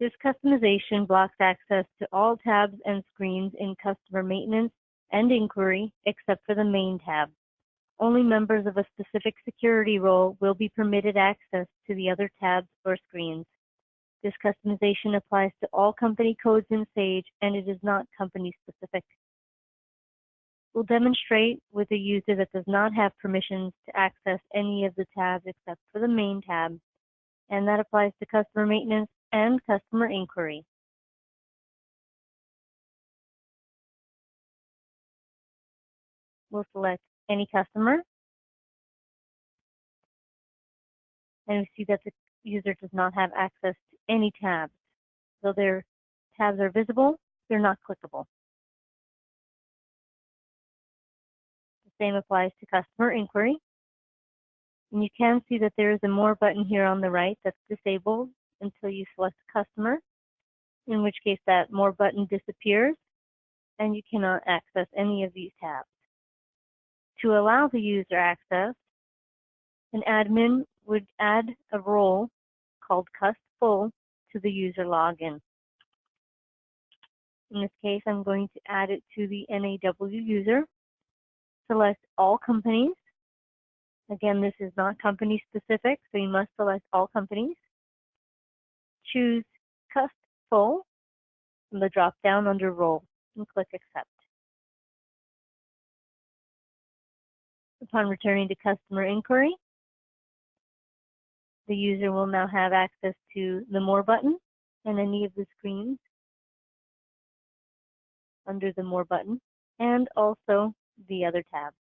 This customization blocks access to all tabs and screens in Customer Maintenance and Inquiry except for the Main tab. Only members of a specific security role will be permitted access to the other tabs or screens. This customization applies to all company codes in Sage, and it is not company specific. We'll demonstrate with a user that does not have permissions to access any of the tabs except for the Main tab, and that applies to Customer Maintenance and Customer Inquiry. We'll select any customer, and we see that the user does not have access to any tabs. Though their tabs are visible, they're not clickable. The same applies to Customer Inquiry. And you can see that there is a More button here on the right that's disabled until you select Customer, in which case that More button disappears and you cannot access any of these tabs. To allow the user access, an admin would add a role called custfull to the user login. In this case, I'm going to add it to the NAW user. Select all companies. Again, this is not company specific, so you must select all companies. Choose custfull from the drop-down under Role and click Accept. Upon returning to Customer Inquiry, the user will now have access to the More button and any of the screens under the More button, and also the other tabs.